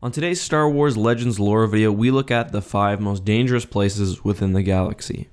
On today's Star Wars Legends lore video, we look at the 5 most dangerous places within the galaxy.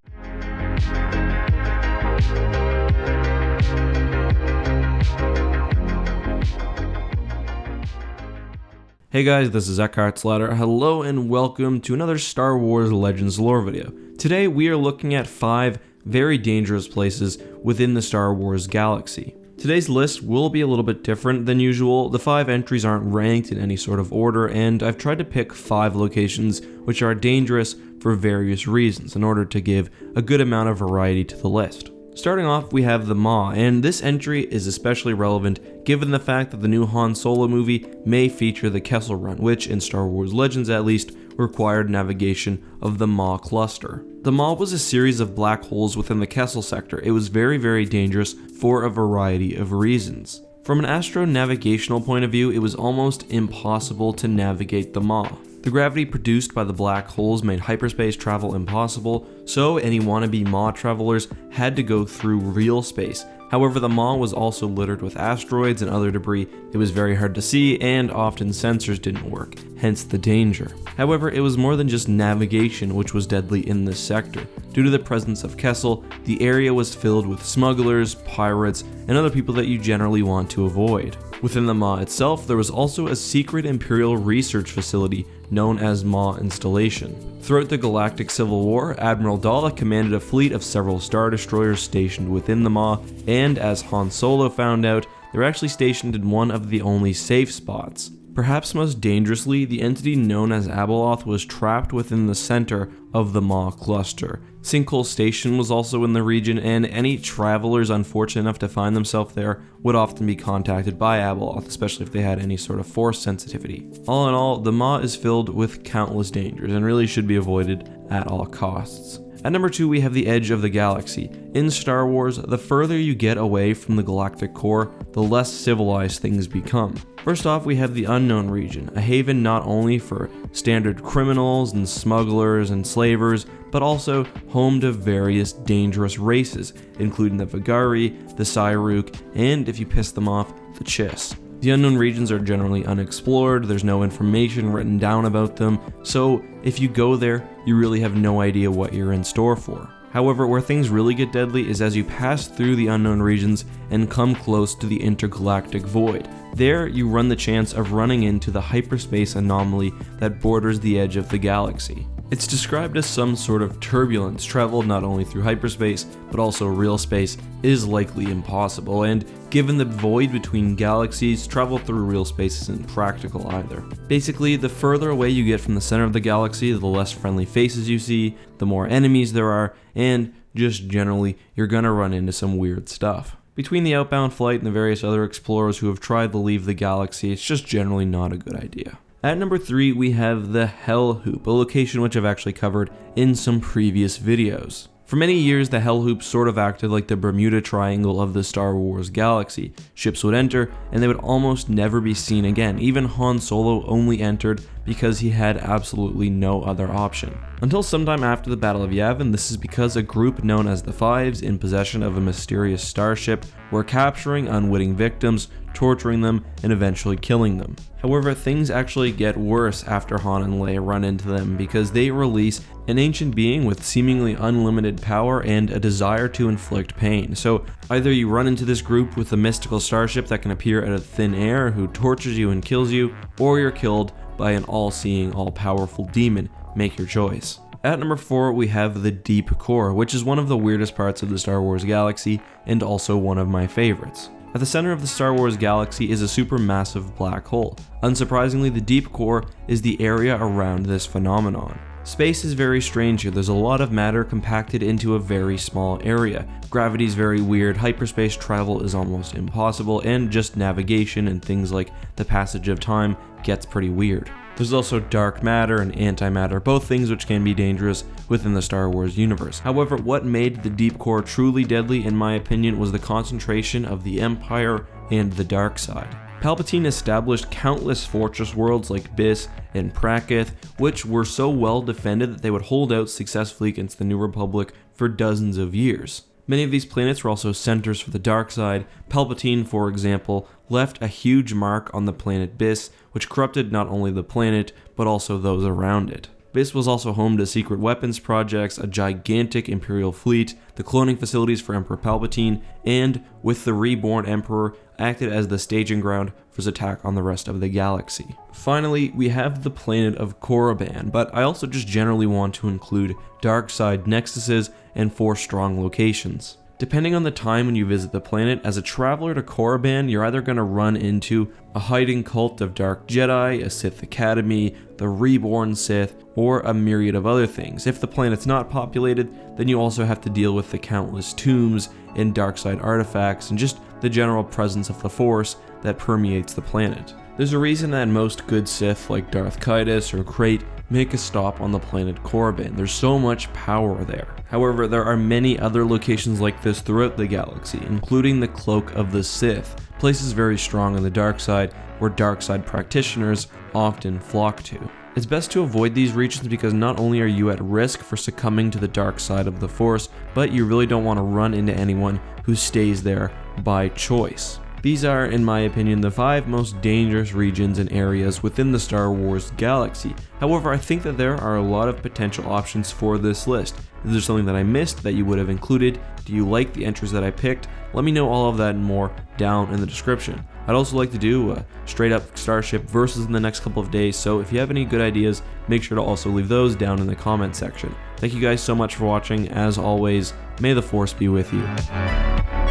Hey guys, this is EckhartsLadder. Hello and welcome to another Star Wars Legends lore video. Today we are looking at 5 very dangerous places within the Star Wars galaxy. Today's list will be a little bit different than usual. The 5 entries aren't ranked in any sort of order, and I've tried to pick 5 locations which are dangerous for various reasons in order to give a good amount of variety to the list. Starting off, we have the Maw, and this entry is especially relevant given the fact that the new Han Solo movie may feature the Kessel Run, which, in Star Wars Legends at least, required navigation of the Maw cluster. The Maw was a series of black holes within the Kessel sector. It was very dangerous for a variety of reasons. From an astro-navigational point of view, it was almost impossible to navigate the Maw. The gravity produced by the black holes made hyperspace travel impossible, so any wannabe Maw travelers had to go through real space. However, the Maw was also littered with asteroids and other debris. It was very hard to see, and often sensors didn't work, hence the danger. However, it was more than just navigation which was deadly in this sector. Due to the presence of Kessel, the area was filled with smugglers, pirates, and other people that you generally want to avoid. Within the Maw itself, there was also a secret Imperial research facility known as Maw Installation. Throughout the Galactic Civil War, Admiral Daala commanded a fleet of several Star Destroyers stationed within the Maw, and as Han Solo found out, they're actually stationed in one of the only safe spots. Perhaps most dangerously, the entity known as Abeloth was trapped within the center of the Maw cluster. Sinkhole Station was also in the region, and any travelers unfortunate enough to find themselves there would often be contacted by Abeloth, especially if they had any sort of force sensitivity. All in all, the Maw is filled with countless dangers and really should be avoided at all costs. At number 2, we have the edge of the galaxy. In Star Wars, the further you get away from the galactic core, the less civilized things become. First off, we have the Unknown region, a haven not only for standard criminals and smugglers and slavers, but also home to various dangerous races, including the Vagari, the Cyruk, and if you piss them off, the Chiss. The unknown regions are generally unexplored, there's no information written down about them, so if you go there, you really have no idea what you're in store for. However, where things really get deadly is as you pass through the unknown regions and come close to the intergalactic void. There, you run the chance of running into the hyperspace anomaly that borders the edge of the galaxy. It's described as some sort of turbulence traveled not only through hyperspace, but also real space is likely impossible, and given the void between galaxies, travel through real space isn't practical either. Basically, the further away you get from the center of the galaxy, the less friendly faces you see, the more enemies there are, and just generally, you're gonna run into some weird stuff. Between the outbound flight and the various other explorers who have tried to leave the galaxy, it's just generally not a good idea. At number 3, we have the Hell Hoop, a location which I've actually covered in some previous videos. For many years, the Hell Hoop sort of acted like the Bermuda Triangle of the Star Wars galaxy. Ships would enter, and they would almost never be seen again. Even Han Solo only entered because he had absolutely no other option. Until sometime after the Battle of Yavin, this is because a group known as the Fives, in possession of a mysterious starship, were capturing unwitting victims, torturing them, and eventually killing them. However, things actually get worse after Han and Leia run into them because they release an ancient being with seemingly unlimited power and a desire to inflict pain. So either you run into this group with a mystical starship that can appear out of thin air who tortures you and kills you, or you're killed by an all-seeing, all-powerful demon. Make your choice. At number 4, we have the Deep Core, which is one of the weirdest parts of the Star Wars galaxy and also one of my favorites. At the center of the Star Wars galaxy is a supermassive black hole. Unsurprisingly, the Deep Core is the area around this phenomenon. Space is very strange here. There's a lot of matter compacted into a very small area. Gravity is very weird, hyperspace travel is almost impossible, and just navigation and things like the passage of time gets pretty weird. There's also dark matter and antimatter, both things which can be dangerous within the Star Wars universe. However, what made the Deep Core truly deadly, in my opinion, was the concentration of the Empire and the dark side. Palpatine established countless fortress worlds like Biss and Prakith, which were so well defended that they would hold out successfully against the New Republic for dozens of years. Many of these planets were also centers for the dark side. Palpatine, for example, left a huge mark on the planet Biss, which corrupted not only the planet, but also those around it. Biss was also home to secret weapons projects, a gigantic Imperial fleet, the cloning facilities for Emperor Palpatine, and, with the reborn Emperor, acted as the staging ground for his attack on the rest of the galaxy. Finally, we have the planet of Korriban, but I also just generally want to include dark side nexuses and 4 strong locations. Depending on the time when you visit the planet, as a traveler to Korriban, you're either going to run into a hiding cult of dark Jedi, a Sith Academy, the reborn Sith, or a myriad of other things. If the planet's not populated, then you also have to deal with the countless tombs and dark side artifacts and just the general presence of the Force that permeates the planet. There's a reason that most good Sith like Darth Caedus or Krayt make a stop on the planet Korriban. There's so much power there. However, there are many other locations like this throughout the galaxy, including the Cloak of the Sith, places very strong on the dark side where dark side practitioners often flock to. It's best to avoid these regions because not only are you at risk for succumbing to the dark side of the Force, but you really don't want to run into anyone who stays there by choice. These are, in my opinion, the 5 most dangerous regions and areas within the Star Wars galaxy. However, I think that there are a lot of potential options for this list. Is there something that I missed that you would have included? Do you like the entries that I picked? Let me know all of that and more down in the description. I'd also like to do a straight up Starship versus in the next couple of days, so if you have any good ideas, make sure to also leave those down in the comment section. Thank you guys so much for watching. As always, may the Force be with you.